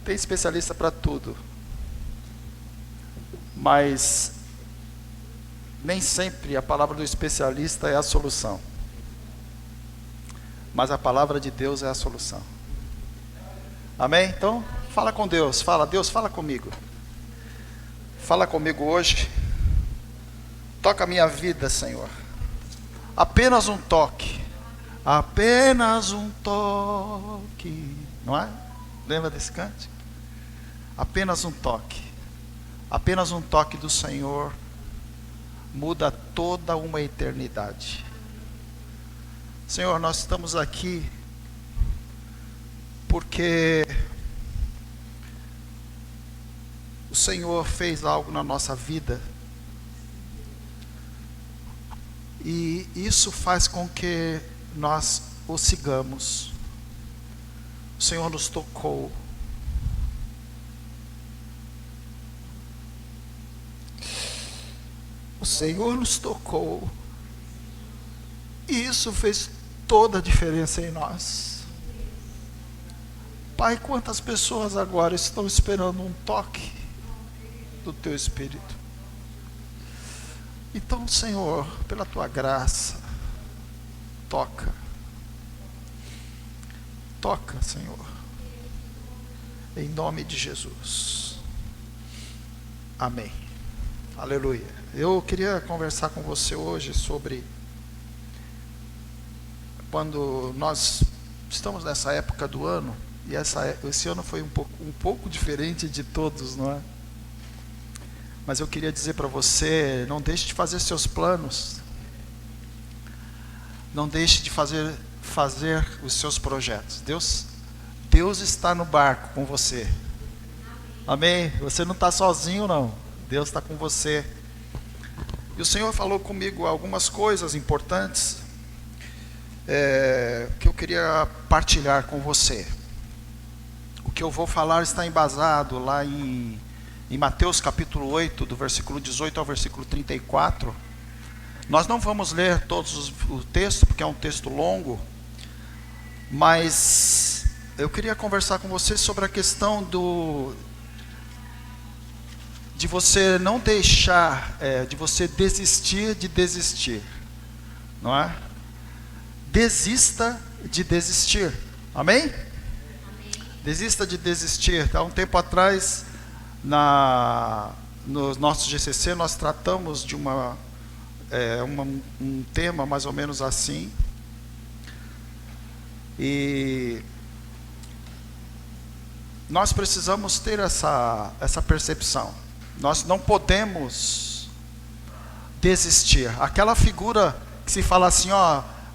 Tem especialista para tudo, mas nem sempre a palavra do especialista é a solução, mas a palavra de Deus é a solução. Amém? Então, fala com Deus, Deus, fala comigo. Fala comigo hoje. Toca a minha vida, Senhor. Apenas um toque. Apenas um toque. Não é? Lembra desse cântico? Apenas um toque. Apenas um toque do Senhor muda toda uma eternidade. Senhor, nós estamos aqui porque o Senhor fez algo na nossa vida, e isso faz com que nós o sigamos. O Senhor nos tocou. O Senhor nos tocou, e isso fez toda a diferença em nós. Pai, quantas pessoas agora estão esperando um toque do Teu Espírito? Então, Senhor, pela Tua graça, toca. Toca, Senhor. Em nome de Jesus. Amém. Aleluia. Eu queria conversar com você hoje sobre quando nós estamos nessa época do ano, e esse ano foi um pouco diferente de todos, não é? Mas eu queria dizer para você, não deixe de fazer seus planos, não deixe de fazer os seus projetos. Deus está no barco com você. Amém? Você não está sozinho, não. Deus está com você. E o Senhor falou comigo algumas coisas importantes que eu queria partilhar com você. O que eu vou falar está embasado lá em Mateus capítulo 8, do versículo 18 ao versículo 34. Nós não vamos ler todos o texto, porque é um texto longo, mas eu queria conversar com você sobre a questão de você não deixar, de você desistir de desistir, não é? Desista de desistir, amém? Desista de desistir. Há um tempo atrás, no nosso GCC, nós tratamos de um tema mais ou menos assim, e nós precisamos ter essa percepção. Nós não podemos desistir. Aquela figura que se fala assim,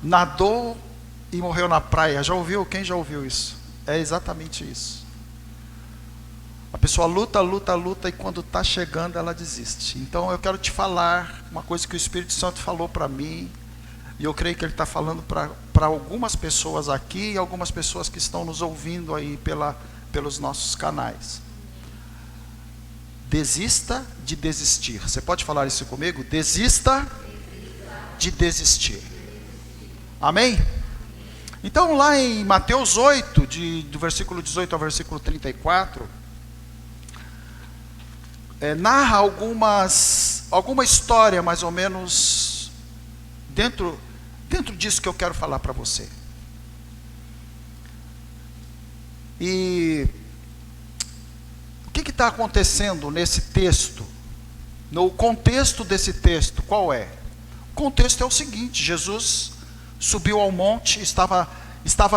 nadou e morreu na praia. Já ouviu? Quem já ouviu isso? É exatamente isso. A pessoa luta, luta, luta, e quando está chegando ela desiste. Então eu quero te falar uma coisa que o Espírito Santo falou para mim, e eu creio que Ele está falando para algumas pessoas aqui, e algumas pessoas que estão nos ouvindo aí pelos nossos canais. Desista de desistir. Você pode falar isso comigo? Desista de desistir. Amém? Então lá em Mateus 8, do versículo 18 ao versículo 34, narra alguma história mais ou menos dentro disso que eu quero falar para você. E o que está acontecendo nesse texto? No contexto desse texto, qual é? O contexto é o seguinte: Jesus subiu ao monte, estava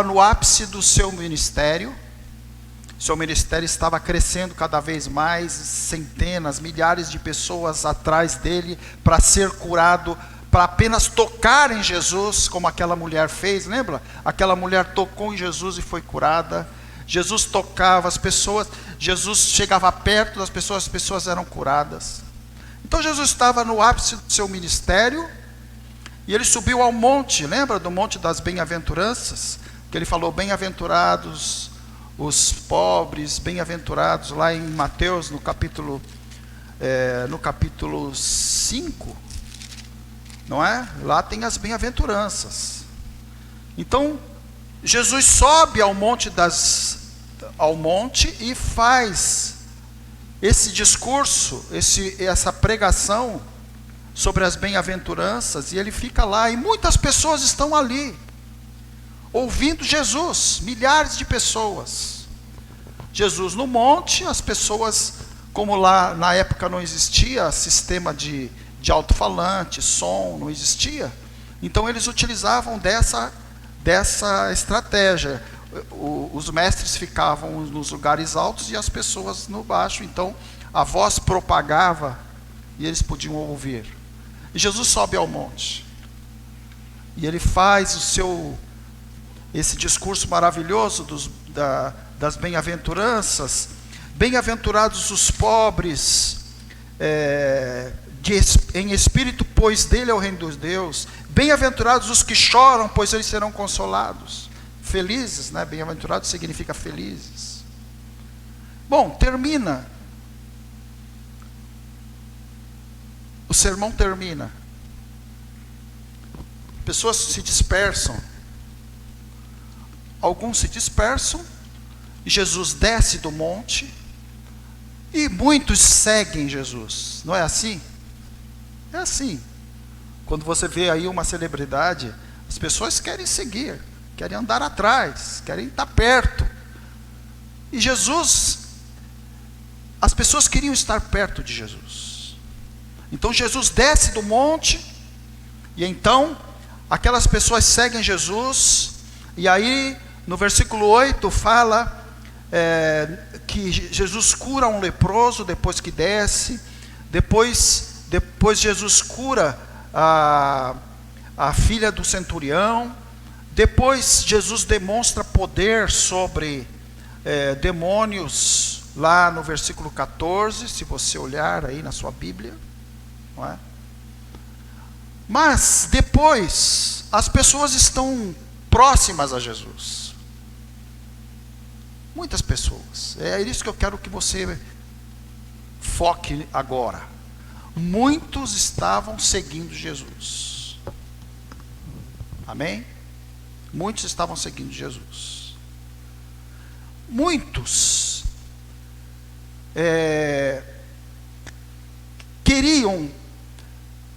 no ápice do seu ministério. Seu ministério estava crescendo cada vez mais, centenas, milhares de pessoas atrás dele para ser curado, para apenas tocar em Jesus, como aquela mulher fez, lembra? Aquela mulher tocou em Jesus e foi curada. Jesus tocava as pessoas, Jesus chegava perto das pessoas, as pessoas eram curadas. Então Jesus estava no ápice do seu ministério, e ele subiu ao monte, lembra do monte das bem-aventuranças? Que ele falou, bem-aventurados os pobres, bem-aventurados, lá em Mateus, no capítulo 5, não é? Lá tem as bem-aventuranças. Então, Jesus sobe ao monte das ao monte e faz esse discurso, essa pregação sobre as bem-aventuranças, e ele fica lá, e muitas pessoas estão ali, ouvindo Jesus, milhares de pessoas. Jesus no monte, as pessoas, como lá na época não existia sistema de alto-falante, som, não existia, então eles utilizavam dessa estratégia. Os mestres ficavam nos lugares altos e as pessoas no baixo, então a voz propagava e eles podiam ouvir. E Jesus sobe ao monte e ele faz esse discurso maravilhoso das bem-aventuranças. Bem-aventurados os pobres em espírito, pois dele é o reino dos Deus. Bem-aventurados os que choram, pois eles serão consolados. Felizes, né? Bem-aventurados significa felizes. Bom, termina. O sermão termina. Pessoas se dispersam. Alguns se dispersam. E Jesus desce do monte. E muitos seguem Jesus. Não é assim? É assim. Quando você vê aí uma celebridade, as pessoas querem seguir, querem andar atrás, querem estar perto. E Jesus, as pessoas queriam estar perto de Jesus. Então Jesus desce do monte, e então aquelas pessoas seguem Jesus, e aí no versículo 8 fala que Jesus cura um leproso depois que desce, depois Jesus cura a filha do centurião, depois Jesus demonstra poder sobre demônios, lá no versículo 14, se você olhar aí na sua Bíblia, não é? Mas depois as pessoas estão próximas a Jesus, muitas pessoas, é isso que eu quero que você foque agora. Muitos estavam seguindo Jesus, amém? Muitos estavam seguindo Jesus. Muitos queriam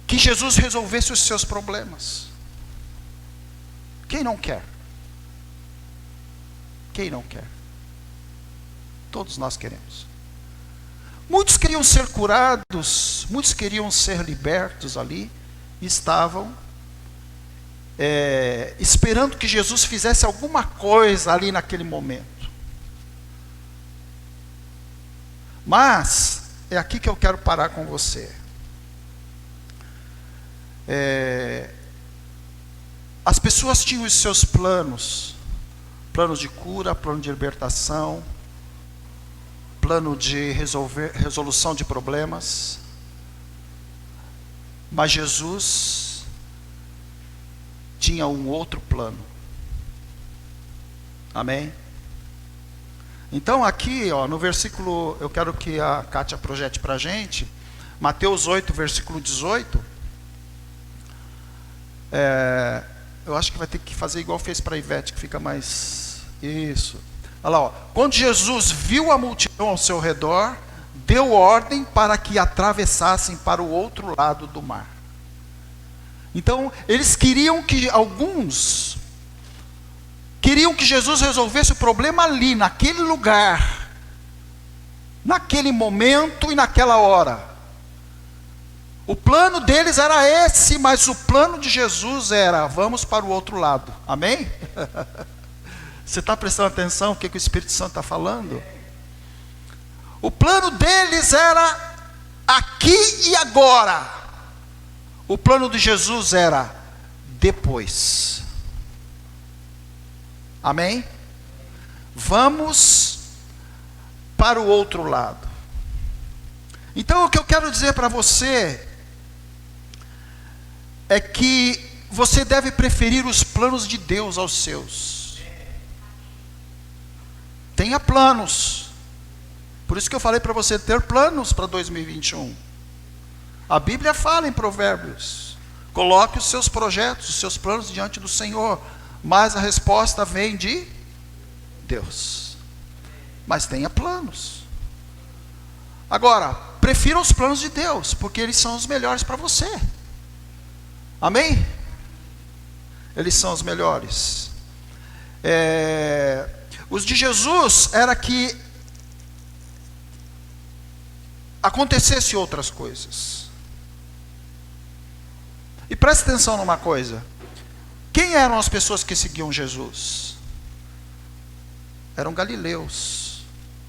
que Jesus resolvesse os seus problemas. Quem não quer? Quem não quer? Todos nós queremos. Muitos queriam ser curados, muitos queriam ser libertos ali, e estavam esperando que Jesus fizesse alguma coisa ali naquele momento. Mas é aqui que eu quero parar com você. As pessoas tinham os seus planos de cura, plano de libertação, plano de resolução de problemas, mas Jesus tinha um outro plano. Amém? Então aqui, no versículo, eu quero que a Kátia projete para a gente, Mateus 8, versículo 18. Eu acho que vai ter que fazer igual fez para a Ivete, que fica mais... Isso. Olha lá, quando Jesus viu a multidão ao seu redor, deu ordem para que atravessassem para o outro lado do mar. Então, eles queriam que Jesus resolvesse o problema ali, naquele lugar, naquele momento e naquela hora. O plano deles era esse, mas o plano de Jesus era: vamos para o outro lado. Amém? Você está prestando atenção no que o Espírito Santo está falando? O plano deles era aqui e agora. O plano de Jesus era depois. Amém? Vamos para o outro lado. Então o que eu quero dizer para você é que você deve preferir os planos de Deus aos seus. Tenha planos. Por isso que eu falei para você ter planos para 2021. A Bíblia fala em Provérbios: coloque os seus projetos, os seus planos diante do Senhor, mas a resposta vem de Deus. mas tenha planos. Agora, prefira os planos de Deus, porque eles são os melhores para você. Amém? Eles são os melhores. Os de Jesus era que acontecesse outras coisas. E preste atenção numa coisa. Quem eram as pessoas que seguiam Jesus? Eram galileus.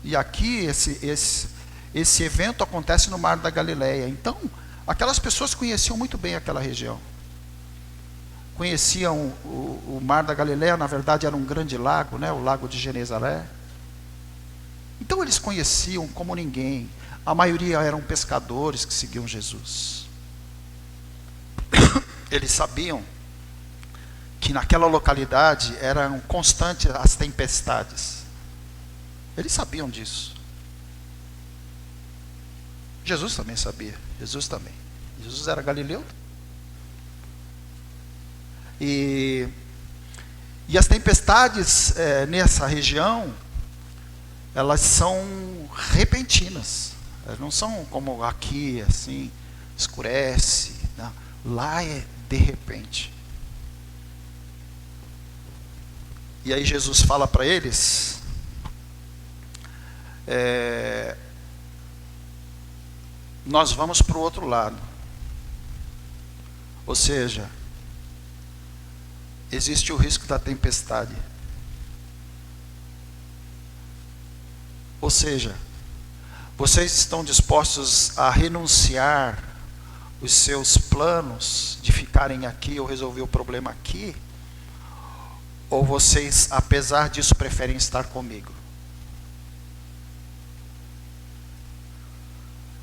E aqui esse evento acontece no Mar da Galileia. Então, aquelas pessoas conheciam muito bem aquela região. Conheciam o Mar da Galileia, na verdade era um grande lago, né? O lago de Genezaré. Então eles conheciam como ninguém. A maioria eram pescadores que seguiam Jesus. Eles sabiam que naquela localidade eram constantes as tempestades. Eles sabiam disso. Jesus também sabia. Jesus também. Jesus era galileu. E as tempestades nessa região, elas são repentinas. Elas não são como aqui, assim, escurece. Não. Lá é de repente. E aí Jesus fala para eles, nós vamos para o outro lado. Ou seja, existe o risco da tempestade. Ou seja, vocês estão dispostos a renunciar os seus planos de ficarem aqui ou resolver o problema aqui? Ou vocês, apesar disso, preferem estar comigo?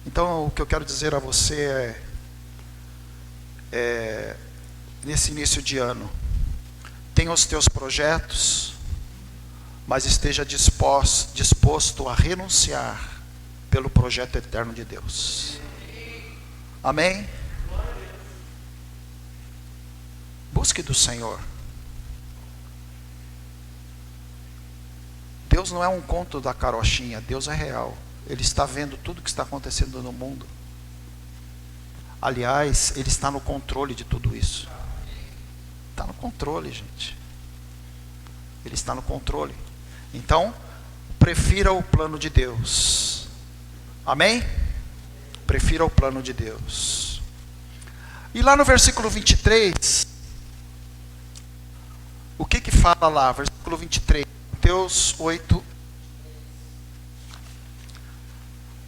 Então, o que eu quero dizer a você nesse início de ano, tenha os teus projetos, mas esteja disposto a renunciar pelo projeto eterno de Deus. Amém? Busque do Senhor. Deus não é um conto da carochinha, Deus é real. Ele está vendo tudo que está acontecendo no mundo. Aliás, Ele está no controle de tudo isso. Está no controle, gente. Ele está no controle. Então, prefira o plano de Deus. Amém? Prefira o plano de Deus. E lá no versículo 23, o que fala lá? Versículo 23, Mateus 8,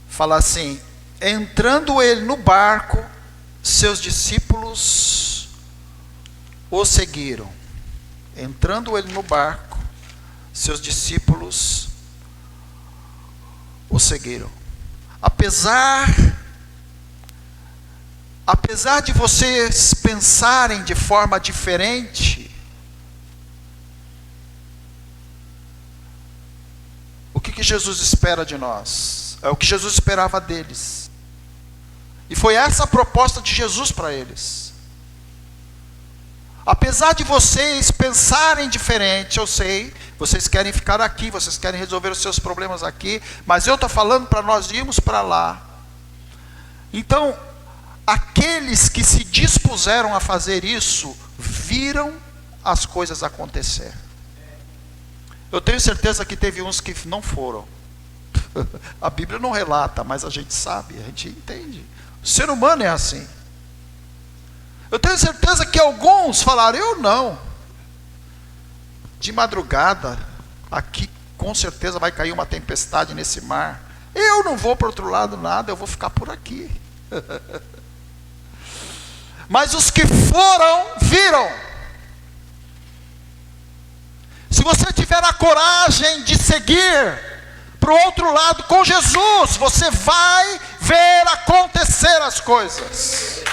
fala assim: entrando ele no barco, seus discípulos o seguiram. Entrando ele no barco, seus discípulos o seguiram. Apesar de vocês pensarem de forma diferente, o que Jesus espera de nós? É o que Jesus esperava deles. E foi essa a proposta de Jesus para eles. Apesar de vocês pensarem diferente, eu sei, vocês querem ficar aqui, vocês querem resolver os seus problemas aqui, mas eu estou falando para nós irmos para lá. Então, aqueles que se dispuseram a fazer isso, viram as coisas acontecer. Eu tenho certeza que teve uns que não foram. A Bíblia não relata, mas a gente sabe, a gente entende. O ser humano é assim. Eu tenho certeza que alguns falaram, eu não. De madrugada, aqui com certeza vai cair uma tempestade nesse mar. Eu não vou para o outro lado nada, eu vou ficar por aqui. Mas os que foram, viram. Se você tiver a coragem de seguir para o outro lado com Jesus, você vai ver acontecer as coisas.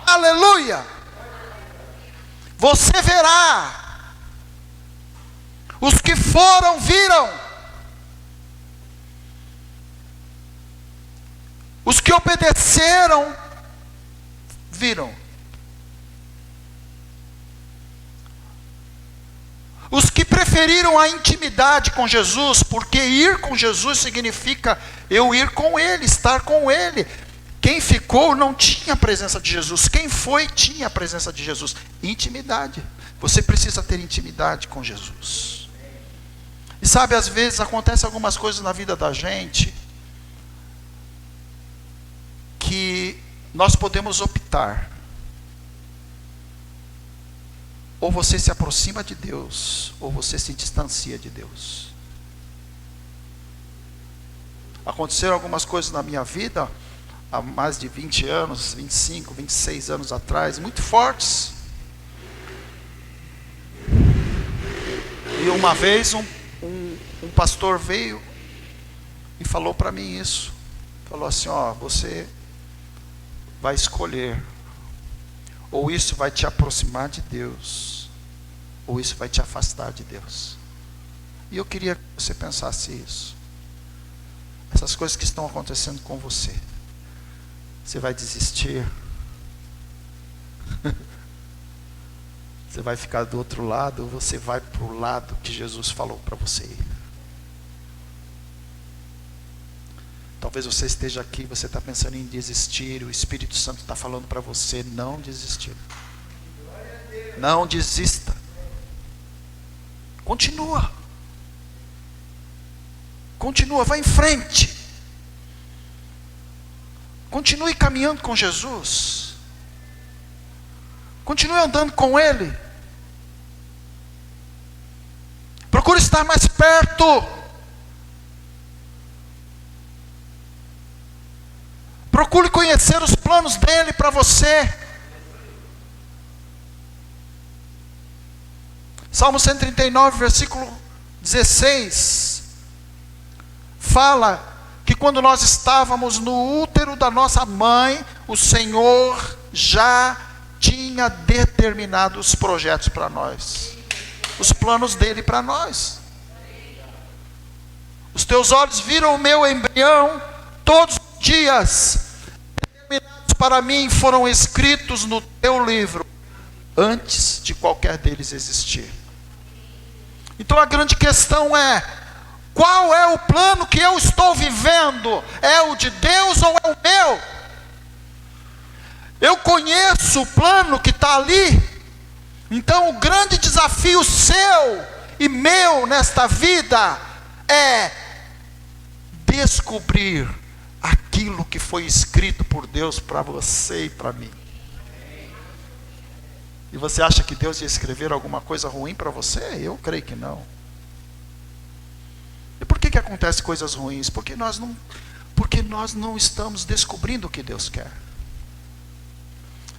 Aleluia! Você verá. Os que foram, viram. Os que obedeceram, viram. Os que preferiram a intimidade com Jesus, porque ir com Jesus significa eu ir com Ele, estar com Ele. Quem ficou não tinha a presença de Jesus. Quem foi tinha a presença de Jesus. Intimidade. Você precisa ter intimidade com Jesus. E sabe, às vezes acontecem algumas coisas na vida da gente que nós podemos optar. Ou você se aproxima de Deus, ou você se distancia de Deus. Aconteceram algumas coisas na minha vida, há mais de 20 anos, 25, 26 anos atrás, muito fortes. E uma vez um pastor veio e falou para mim isso. Falou assim, você vai escolher. Ou isso vai te aproximar de Deus, ou isso vai te afastar de Deus. E eu queria que você pensasse isso. Essas coisas que estão acontecendo com você. Você vai desistir? Você vai ficar do outro lado, ou você vai para o lado que Jesus falou para você ir? Talvez você esteja aqui, você está pensando em desistir, o Espírito Santo está falando para você não desistir. Não desista. Continua. Continua, vai em frente. Continue caminhando com Jesus. Continue andando com Ele. Procure estar mais perto. Procure conhecer os planos dele para você. Salmo 139, versículo 16, fala que quando nós estávamos no útero da nossa mãe, o Senhor já tinha determinado os projetos para nós, os planos dele para nós. Os teus olhos viram o meu embrião, todos os dias determinados para mim foram escritos no teu livro, antes de qualquer deles existir. Então a grande questão é, qual é o plano que eu estou vivendo? É o de Deus ou é o meu? Eu conheço o plano que está ali. Então o grande desafio seu e meu nesta vida é descobrir aquilo que foi escrito por Deus para você e para mim. E você acha que Deus ia escrever alguma coisa ruim para você? Eu creio que não. E por que acontecem coisas ruins? Porque nós não estamos descobrindo o que Deus quer.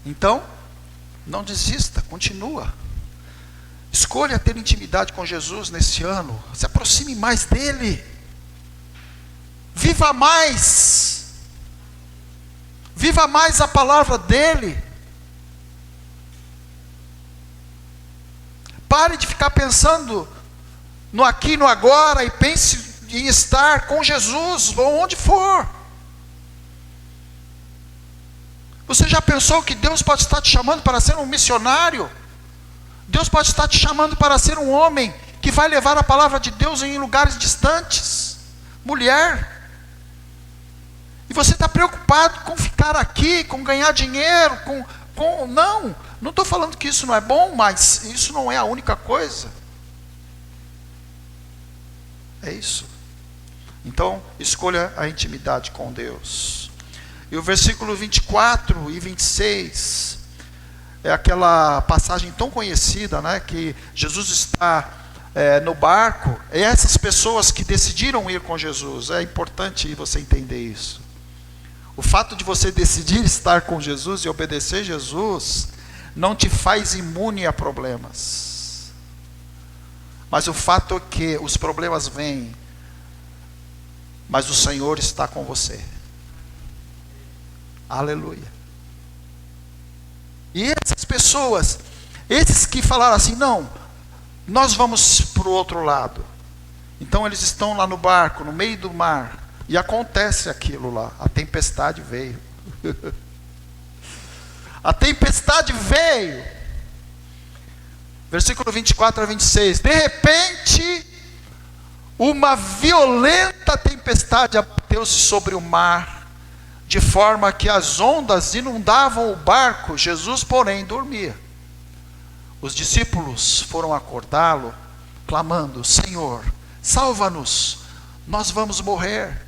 Então, não desista, continua. Escolha ter intimidade com Jesus nesse ano. Se aproxime mais dele. Viva mais. Viva mais a palavra dele. Pare de ficar pensando no aqui e no agora e pense em estar com Jesus, onde for. Você já pensou que Deus pode estar te chamando para ser um missionário? Deus pode estar te chamando para ser um homem que vai levar a palavra de Deus em lugares distantes. Mulher. E você está preocupado com ficar aqui, com ganhar dinheiro, não estou falando que isso não é bom, mas isso não é a única coisa. É isso. Então, escolha a intimidade com Deus. E o versículo 24 e 26 é aquela passagem tão conhecida, né, que Jesus está no barco. É essas pessoas que decidiram ir com Jesus. É importante você entender isso. O fato de você decidir estar com Jesus e obedecer Jesus não te faz imune a problemas. Mas o fato é que os problemas vêm, mas o Senhor está com você. Aleluia. E essas pessoas, esses que falaram assim, não, nós vamos para o outro lado. Então eles estão lá no barco, no meio do mar, e acontece aquilo lá, a tempestade veio. A tempestade veio. Versículo 24 a 26. De repente, uma violenta tempestade abateu-se sobre o mar, de forma que as ondas inundavam o barco. Jesus, porém, dormia. Os discípulos foram acordá-lo, clamando: Senhor, salva-nos, nós vamos morrer.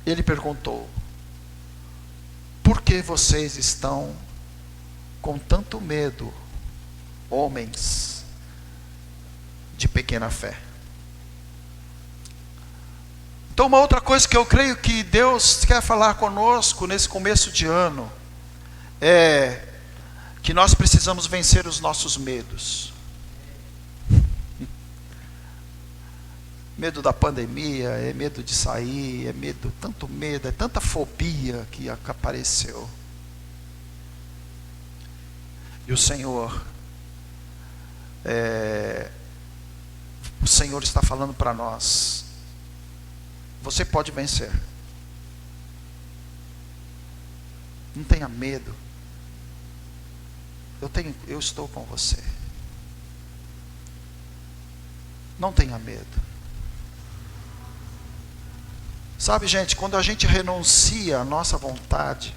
Ele perguntou: por que vocês estão com tanto medo, homens de pequena fé? Então, uma outra coisa que eu creio que Deus quer falar conosco nesse começo de ano é que nós precisamos vencer os nossos medos. Medo da pandemia, é medo de sair, é medo, tanto medo, é tanta fobia que apareceu. E o Senhor está falando para nós: você pode vencer. Não tenha medo. Eu estou com você. Não tenha medo. Sabe, gente, quando a gente renuncia à nossa vontade,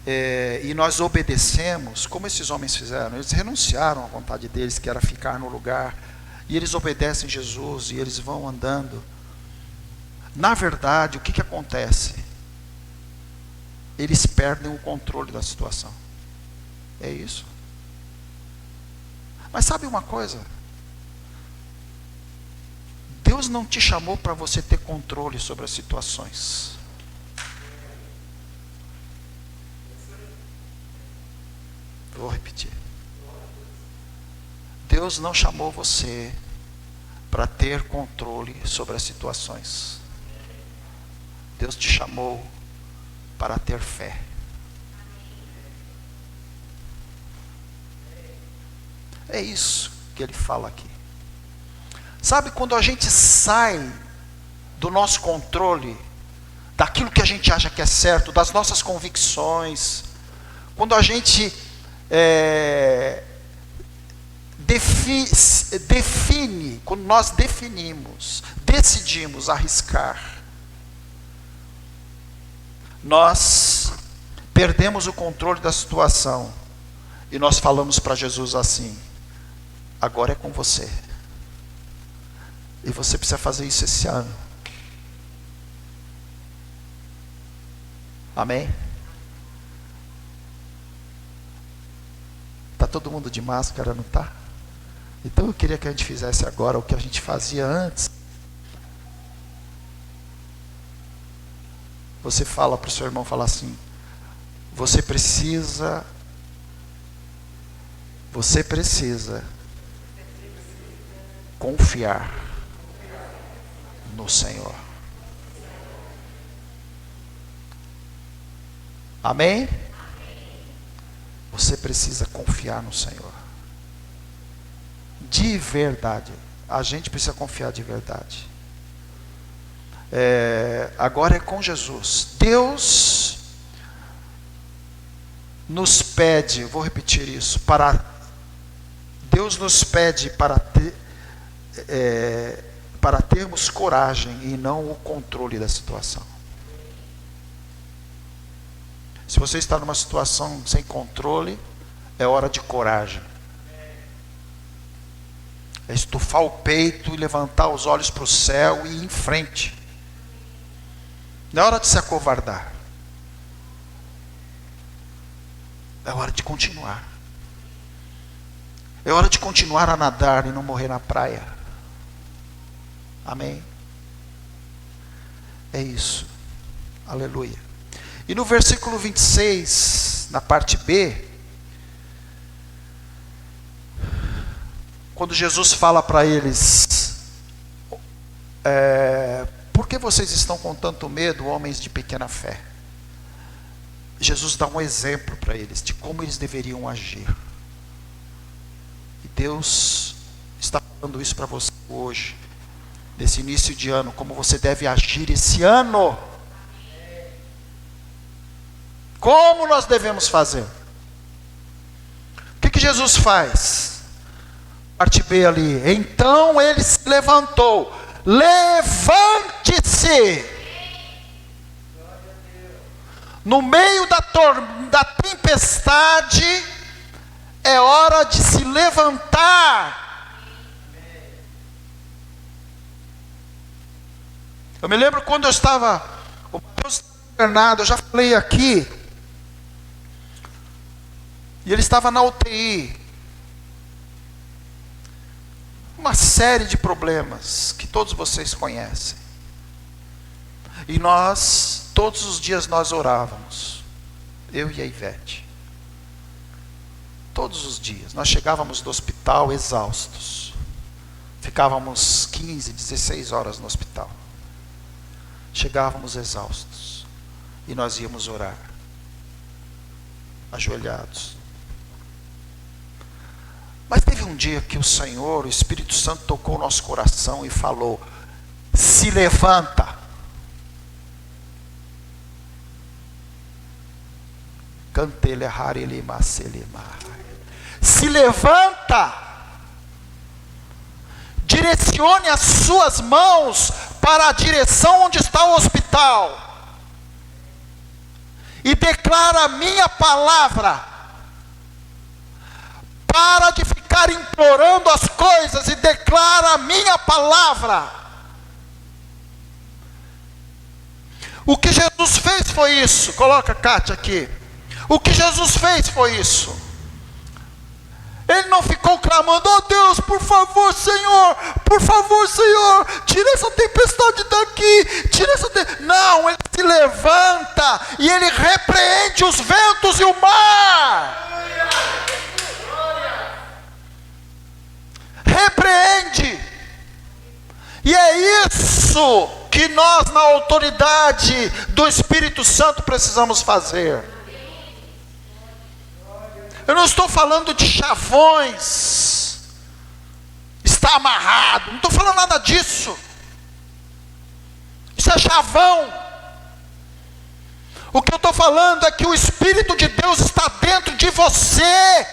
e nós obedecemos, como esses homens fizeram, eles renunciaram à vontade deles, que era ficar no lugar, e eles obedecem Jesus, e eles vão andando. Na verdade, o que acontece? Eles perdem o controle da situação. É isso. Mas sabe uma coisa? Deus não te chamou para você ter controle sobre as situações. Vou repetir. Deus não chamou você para ter controle sobre as situações. Deus te chamou para ter fé. É isso que ele fala aqui. Sabe, quando a gente sai do nosso controle, daquilo que a gente acha que é certo, das nossas convicções, quando a gente define, quando nós decidimos arriscar, nós perdemos o controle da situação e nós falamos para Jesus assim: agora é com você. E você precisa fazer isso esse ano. Amém? Está todo mundo de máscara, não está? Então eu queria que a gente fizesse agora o que a gente fazia antes. Você fala para o seu irmão, fala assim: você precisa confiar no Senhor. Amém? Você precisa confiar no Senhor. De verdade. A gente precisa confiar de verdade. Agora é com Jesus. Deus nos pede, vou repetir isso, Deus nos pede para termos coragem e não o controle da situação. Se você está numa situação sem controle, é hora de coragem. É estufar o peito e levantar os olhos para o céu e ir em frente. Não é hora de se acovardar. É hora de continuar. É hora de continuar a nadar e não morrer na praia. Amém? É isso. Aleluia. E no versículo 26, na parte B, quando Jesus fala para eles: por que vocês estão com tanto medo, homens de pequena fé? Jesus dá um exemplo para eles de como eles deveriam agir. E Deus está falando isso para você hoje, nesse início de ano, como você deve agir esse ano. Como nós devemos fazer? Jesus faz? Parte B ali. Então ele se levantou. Levante-se. No meio da tempestade, é hora de se levantar. Eu me lembro quando eu estava, o Mateus internado, eu já falei aqui, e ele estava na UTI. Uma série de problemas que todos vocês conhecem. E nós, todos os dias nós orávamos, eu e a Ivete. Todos os dias. Nós chegávamos do hospital exaustos. Ficávamos 15, 16 horas no hospital. Chegávamos exaustos. E nós íamos orar. Ajoelhados. Mas teve um dia que o Senhor, o Espírito Santo, tocou o nosso coração e falou: se levanta. Se levanta. Direcione as suas mãos para a direção onde está o hospital. E declara a minha palavra. Para de ficar implorando as coisas e declara a minha palavra. O que Jesus fez foi isso. Coloca a Kátia aqui. O que Jesus fez foi isso. Ele não ficou clamando: oh Deus, por favor Senhor, tira essa tempestade daqui, Não, ele se levanta e ele repreende os ventos e o mar. Repreende. E é isso que nós, na autoridade do Espírito Santo, precisamos fazer. Eu não estou falando de chavões, está amarrado, não estou falando nada disso. Isso é chavão. O que eu estou falando é que o Espírito de Deus está dentro de você.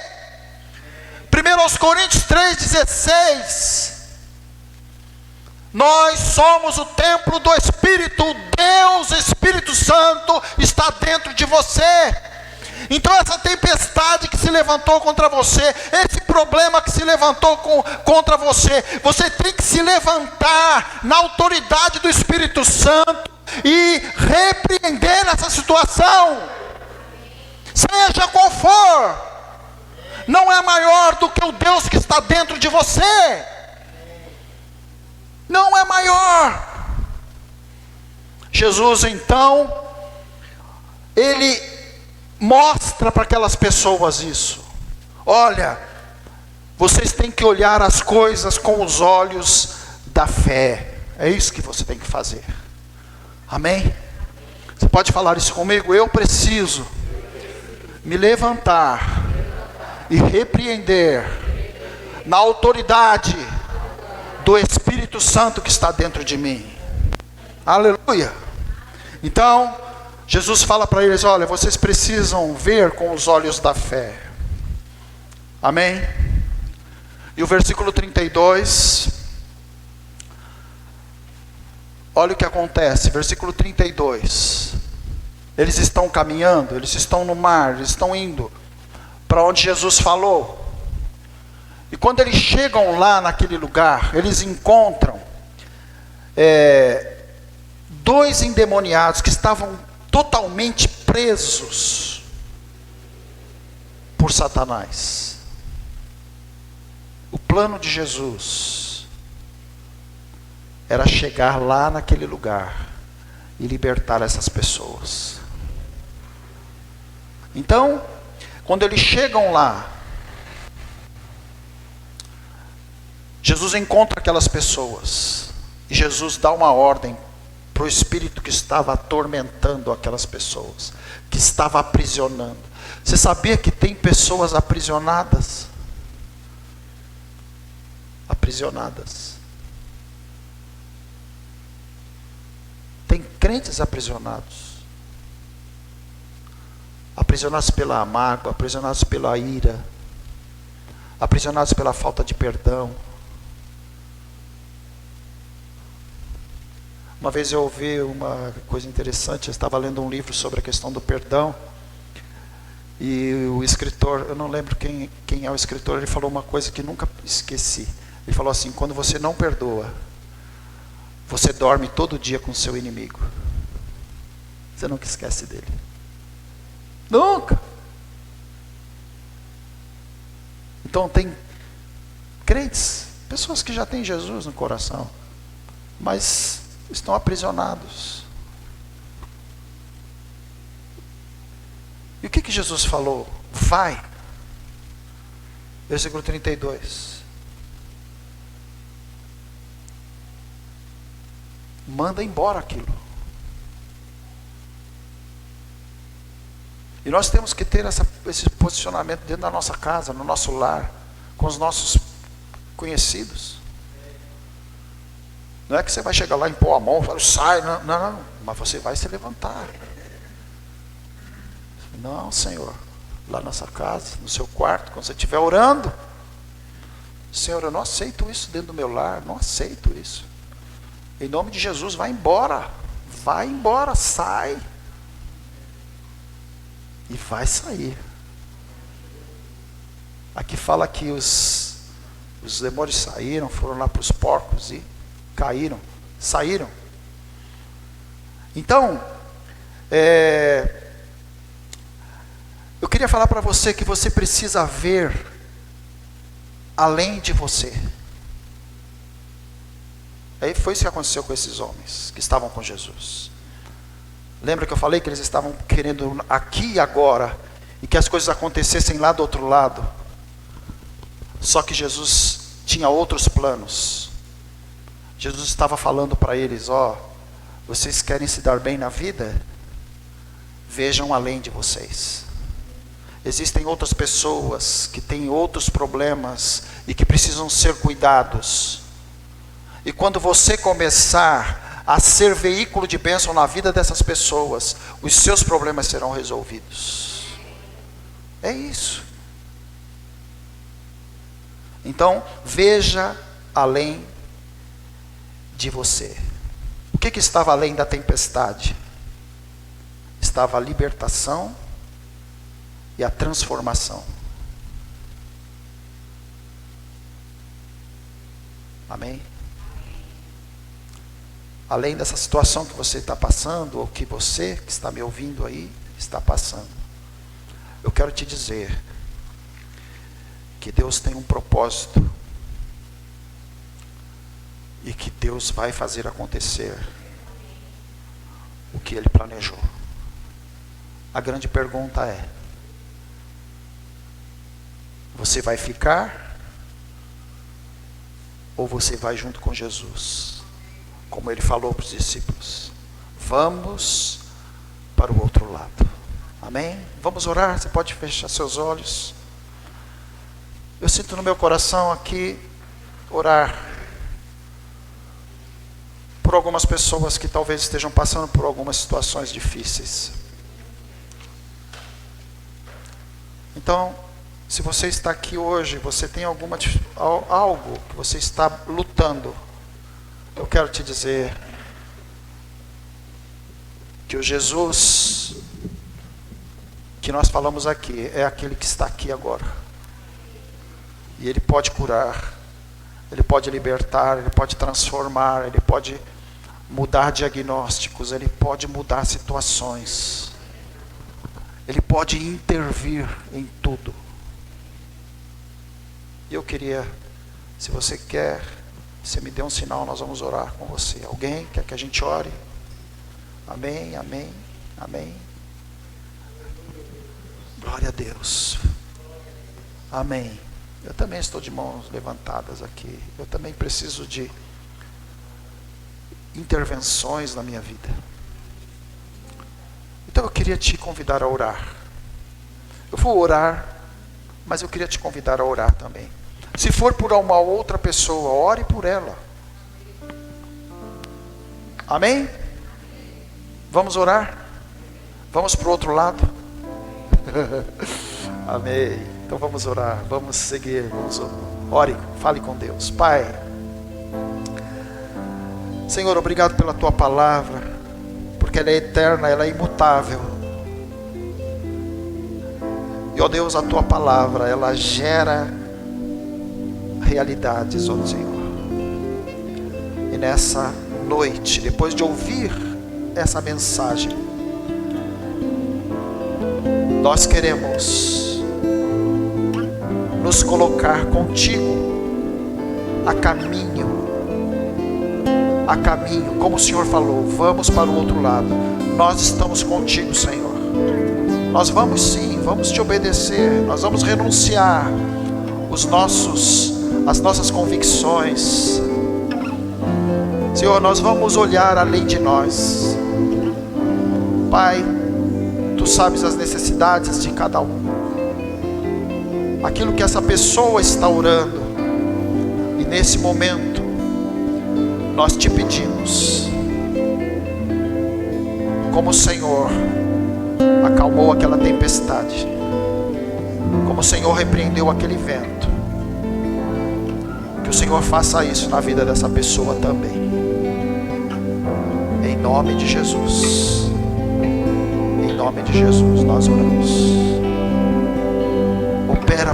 1 Coríntios 3,16. Nós somos o templo do Espírito. Deus, Espírito Santo, está dentro de você. Então essa tempestade que se levantou contra você, esse problema que se levantou contra você, você tem que se levantar na autoridade do Espírito Santo e repreender essa situação. Seja qual for, não é maior do que o Deus que está dentro de você. Não é maior. Jesus então, ele mostra para aquelas pessoas isso. Olha, vocês têm que olhar as coisas com os olhos da fé. É isso que você tem que fazer. Amém? Você pode falar isso comigo? Eu preciso me levantar e repreender na autoridade do Espírito Santo que está dentro de mim. Aleluia. Então Jesus fala para eles: olha, vocês precisam ver com os olhos da fé. Amém? E o versículo 32, olha o que acontece, versículo 32. Eles estão caminhando, eles estão no mar, eles estão indo para onde Jesus falou. E quando eles chegam lá naquele lugar, eles encontram dois endemoniados que estavam totalmente presos por Satanás. O plano de Jesus era chegar lá naquele lugar e libertar essas pessoas. Então, quando eles chegam lá, Jesus encontra aquelas pessoas e Jesus dá uma ordem para o espírito que estava atormentando aquelas pessoas, que estava aprisionando. Você sabia que tem pessoas aprisionadas? Aprisionadas. Tem crentes aprisionados. Aprisionados pela mágoa, aprisionados pela ira, aprisionados pela falta de perdão. Uma vez eu ouvi uma coisa interessante, eu estava lendo um livro sobre a questão do perdão, e o escritor, eu não lembro quem é o escritor, ele falou uma coisa que nunca esqueci. Ele falou assim: quando você não perdoa, você dorme todo dia com o seu inimigo. Você nunca esquece dele. Nunca! Então tem crentes, pessoas que já têm Jesus no coração, mas estão aprisionados. E o que Jesus falou? Vai. Versículo 32. Manda embora aquilo. E nós temos que ter esse posicionamento dentro da nossa casa, no nosso lar, com os nossos conhecidos. Não é que você vai chegar lá e impor a mão e falar, sai, não, mas você vai se levantar. Não, Senhor, lá na sua casa, no seu quarto, quando você estiver orando, Senhor, eu não aceito isso dentro do meu lar, não aceito isso. Em nome de Jesus, vai embora, sai. E vai sair. Aqui fala que os demônios saíram, foram lá para os porcos e saíram. Então, eu queria falar para você que você precisa ver além de você. Aí foi isso que aconteceu com esses homens que estavam com Jesus. Lembra que eu falei que eles estavam querendo aqui e agora, e que as coisas acontecessem lá do outro lado? Só que Jesus tinha outros planos. Jesus estava falando para eles: vocês querem se dar bem na vida? Vejam além de vocês. Existem outras pessoas que têm outros problemas e que precisam ser cuidados. E quando você começar a ser veículo de bênção na vida dessas pessoas, os seus problemas serão resolvidos. É isso. Então, veja além de você. O que estava além da tempestade? Estava a libertação e a transformação. Amém? Além dessa situação que você está passando, ou que você que está me ouvindo aí está passando, eu quero te dizer que Deus tem um propósito e que Deus vai fazer acontecer o que Ele planejou. A grande pergunta é: você vai ficar ou você vai junto com Jesus? Como Ele falou para os discípulos, vamos para o outro lado. Amém? Vamos orar, você pode fechar seus olhos. Eu sinto no meu coração aqui orar por algumas pessoas que talvez estejam passando por algumas situações difíceis. Então, se você está aqui hoje, você tem algo que você está lutando, eu quero te dizer que o Jesus que nós falamos aqui é aquele que está aqui agora. E Ele pode curar, Ele pode libertar, Ele pode transformar, Ele pode mudar diagnósticos, Ele pode mudar situações, Ele pode intervir em tudo. E eu queria, se você quer, você me dê um sinal, nós vamos orar com você. Alguém quer que a gente ore? Amém, amém, amém. Glória a Deus. Amém. Eu também estou de mãos levantadas aqui. Eu também preciso de intervenções na minha vida. Então eu queria te convidar a orar. Eu vou orar, mas eu queria te convidar a orar também. Se for por uma outra pessoa, ore por ela. Amém? Vamos orar? Vamos para o outro lado? Amém. Então vamos orar, vamos seguir, ore, fale com Deus. Pai, Senhor, obrigado pela tua palavra, porque ela é eterna, ela é imutável. E ó Deus, a tua palavra, ela gera realidades, ó Senhor. E nessa noite, depois de ouvir essa mensagem, nós queremos nos colocar contigo a caminho, como o Senhor falou, vamos para o outro lado. Nós estamos contigo, Senhor. Nós vamos sim, vamos te obedecer. Nós vamos renunciar as nossas convicções. Senhor, nós vamos olhar além de nós. Pai, tu sabes as necessidades de cada um, aquilo que essa pessoa está orando. E nesse momento nós te pedimos, como o Senhor acalmou aquela tempestade, como o Senhor repreendeu aquele vento, que o Senhor faça isso na vida dessa pessoa também, em nome de Jesus. Em nome de Jesus nós oramos. Opera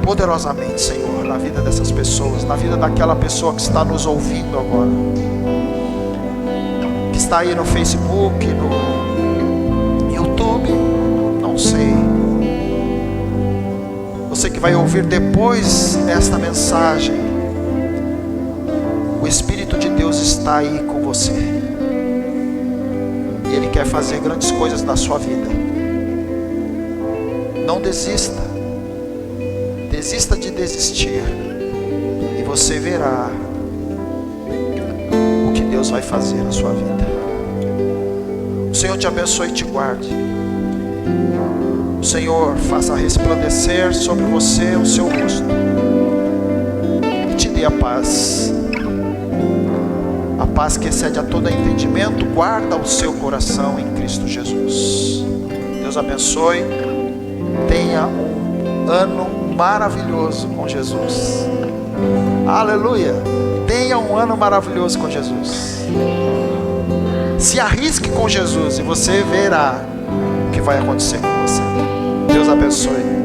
poderosamente, Senhor, na vida dessas pessoas, na vida daquela pessoa que está nos ouvindo agora, que está aí no Facebook, no YouTube, não sei. Você que vai ouvir depois esta mensagem, o Espírito de Deus está aí com você, e Ele quer fazer grandes coisas na sua vida. Não desista. Desista de desistir, e você verá o que Deus vai fazer na sua vida. O Senhor te abençoe e te guarde. O Senhor faça resplandecer sobre você o seu rosto e te dê a paz. A paz que excede a todo entendimento guarda o seu coração em Cristo Jesus. Deus abençoe. Tenha um ano maravilhoso com Jesus. Aleluia. Tenha um ano maravilhoso com Jesus. Se arrisque com Jesus e você verá o que vai acontecer com você. Deus abençoe.